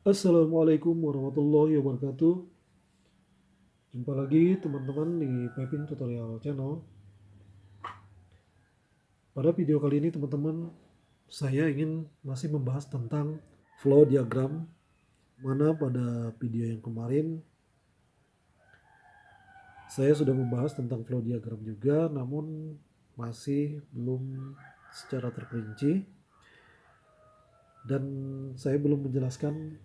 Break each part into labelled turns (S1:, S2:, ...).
S1: Assalamualaikum warahmatullahi wabarakatuh. Jumpa lagi teman-teman di Pepin Tutorial Channel. Pada video kali ini teman-teman, saya ingin masih membahas tentang flow diagram. Mana pada video yang kemarin saya sudah membahas tentang flow diagram juga, namun masih belum secara terperinci. Dan saya belum menjelaskan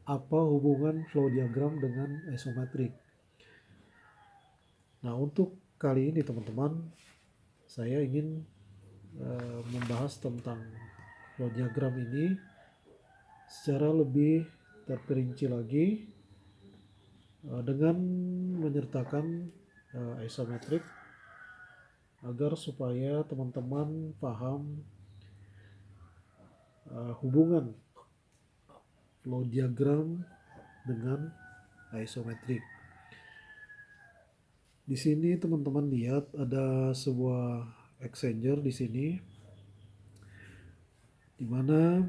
S1: apa hubungan flow diagram dengan isometrik. Nah, untuk kali ini teman-teman, saya ingin membahas tentang flow diagram ini secara lebih terperinci lagi dengan menyertakan isometrik agar supaya teman-teman paham hubungan flow diagram dengan isometrik. Di sini teman-teman lihat ada sebuah exchanger di sini, di mana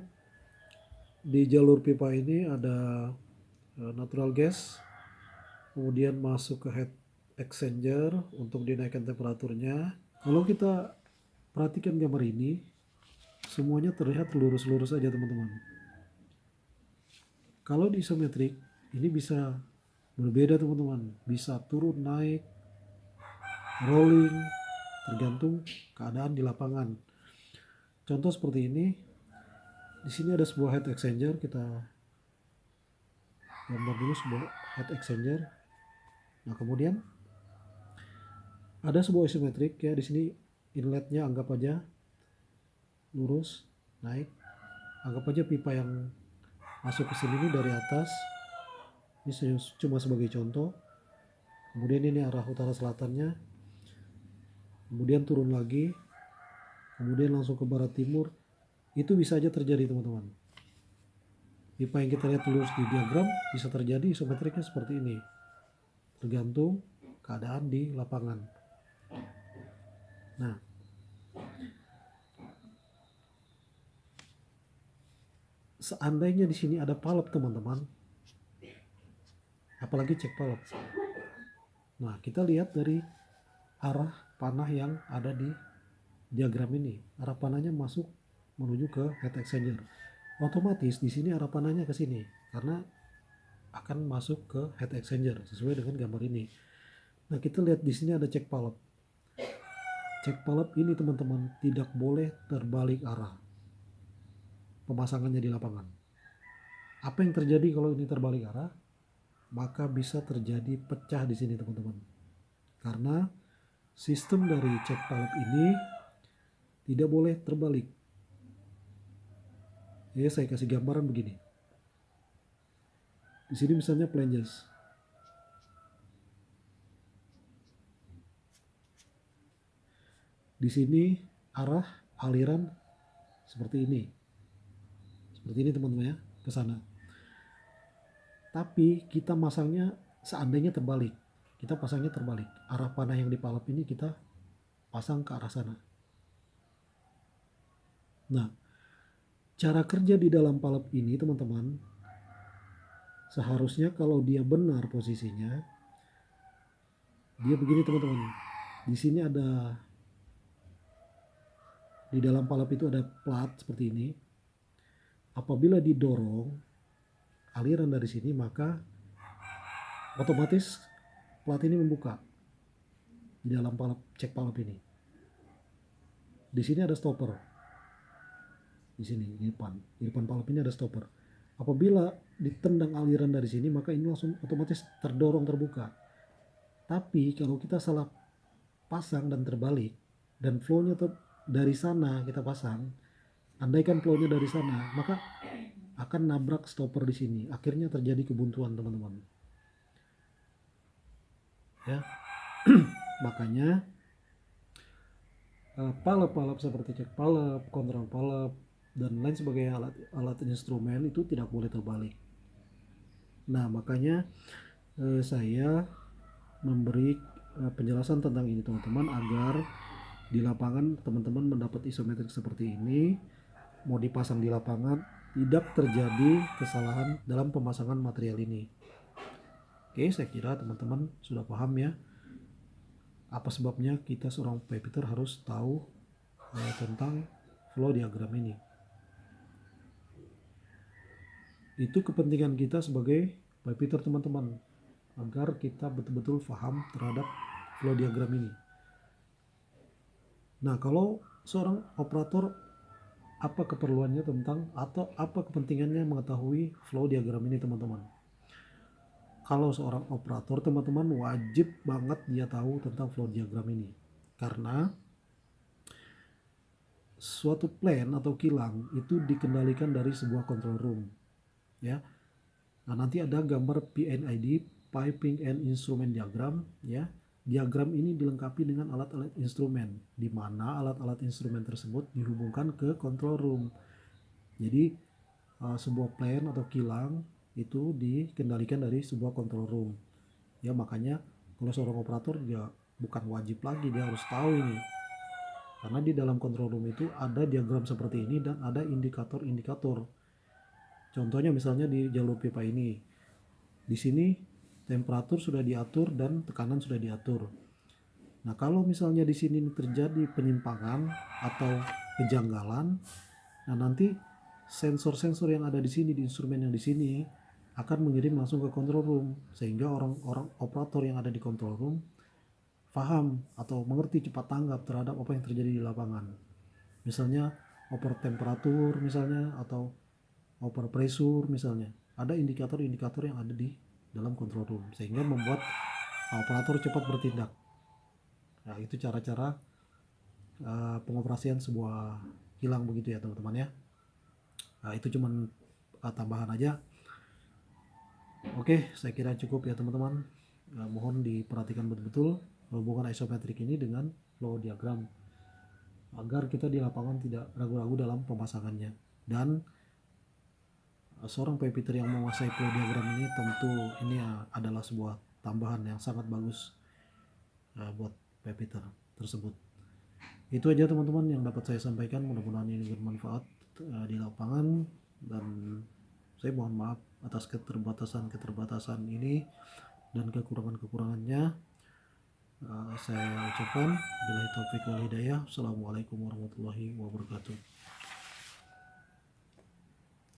S1: di jalur pipa ini ada natural gas, kemudian masuk ke heat exchanger untuk dinaikkan temperaturnya. Kalau kita perhatikan gambar ini, semuanya terlihat lurus-lurus saja teman-teman. Kalau di isometrik ini bisa berbeda teman-teman, bisa turun naik, rolling, tergantung keadaan di lapangan. Contoh seperti ini. Di sini ada sebuah heat exchanger, kita gambar dulu sebuah heat exchanger. Nah, kemudian ada sebuah isometrik ya, di sini inletnya anggap aja lurus naik. Anggap aja pipa yang masuk ke sini dari atas. Ini cuma sebagai contoh. Kemudian ini arah utara selatannya. Kemudian turun lagi. Kemudian langsung ke barat timur. Itu bisa aja terjadi teman-teman. Pipa yang kita lihat lurus di diagram bisa terjadi isometriknya seperti ini. Tergantung keadaan di lapangan. Nah, seandainya di sini ada palep teman-teman, apalagi cek palep. Nah, kita lihat dari arah panah yang ada di diagram ini. Arah panahnya masuk menuju ke heat exchanger. Otomatis di sini arah panahnya ke sini karena akan masuk ke heat exchanger sesuai dengan gambar ini. Nah, kita lihat di sini ada cek palep. Cek palep ini teman-teman tidak boleh terbalik arah pemasangannya di lapangan. Apa yang terjadi kalau ini terbalik arah? Maka bisa terjadi pecah di sini teman-teman. Karena sistem dari cek palep ini tidak boleh terbalik. Ya, saya kasih gambaran begini. Di sini misalnya flanges. Di sini arah aliran seperti ini. Seperti ini teman-teman ya, ke sana. Tapi kita masangnya seandainya terbalik. Kita pasangnya terbalik. Arah panah yang di palep ini kita pasang ke arah sana. Nah, cara kerja di dalam palep ini teman-teman, seharusnya kalau dia benar posisinya, dia begini teman-teman. Di sini ada, di dalam palep itu ada plat seperti ini. Apabila didorong aliran dari sini, maka otomatis plat ini membuka di dalam palep, cek palep ini. Di sini ada stopper. Di sini di depan palep ini ada stopper. Apabila ditendang aliran dari sini, maka ini langsung otomatis terdorong terbuka. Tapi kalau kita salah pasang dan terbalik, dan flow-nya dari sana kita pasang, andaikan flow-nya dari sana, maka akan nabrak stopper di sini. Akhirnya terjadi kebuntuan teman-teman. Ya, makanya palep-palep seperti cek palep, kontrol palep, dan lain sebagainya alat instrumen itu tidak boleh terbalik. Nah, makanya saya memberi penjelasan tentang ini teman-teman, agar di lapangan teman-teman mendapat isometrik seperti ini. Mau dipasang di lapangan tidak terjadi kesalahan dalam pemasangan material ini. Oke, saya kira teman-teman sudah paham ya apa sebabnya kita seorang pipefitter harus tahu tentang flow diagram ini. Itu kepentingan kita sebagai pipefitter teman-teman, agar kita betul-betul paham terhadap flow diagram ini. Nah, kalau seorang operator, apa keperluannya tentang atau apa kepentingannya mengetahui flow diagram ini teman-teman? Kalau seorang operator teman-teman wajib banget dia tahu tentang flow diagram ini, karena suatu plan atau kilang itu dikendalikan dari sebuah control room ya. Nah, nanti ada gambar PNID, Piping and Instrument Diagram ya. Diagram ini dilengkapi dengan alat-alat instrumen, di mana alat-alat instrumen tersebut dihubungkan ke control room. Jadi sebuah plan atau kilang itu dikendalikan dari sebuah control room ya. Makanya kalau seorang operator ya bukan wajib lagi dia harus tahu ini, karena di dalam control room itu ada diagram seperti ini dan ada indikator-indikator. Contohnya misalnya di jalur pipa ini, di sini temperatur sudah diatur dan tekanan sudah diatur. Nah, kalau misalnya di sini terjadi penyimpangan atau kejanggalan, nah nanti sensor-sensor yang ada di sini, di instrumen yang di sini akan mengirim langsung ke control room, sehingga orang-orang operator yang ada di control room paham atau mengerti, cepat tanggap terhadap apa yang terjadi di lapangan. Misalnya oper temperatur misalnya, atau oper pressure misalnya. Ada indikator-indikator yang ada di dalam control room sehingga membuat operator cepat bertindak. Nah, itu cara-cara pengoperasian sebuah kilang begitu ya teman-teman ya. Nah, itu cuman tambahan aja. Oke, saya kira cukup ya teman-teman. Mohon diperhatikan betul-betul hubungan isometrik ini dengan flow diagram, agar kita di lapangan tidak ragu-ragu dalam pemasangannya. Dan seorang pipefitter yang menguasai flow diagram ini tentu ini adalah sebuah tambahan yang sangat bagus buat pipefitter tersebut. Itu aja teman-teman yang dapat saya sampaikan, mudah-mudahan ini bermanfaat di lapangan, dan saya mohon maaf atas keterbatasan ini dan kekurangannya. Saya ucapkan billahi taufiq wal hidayah. Assalamualaikum warahmatullahi wabarakatuh.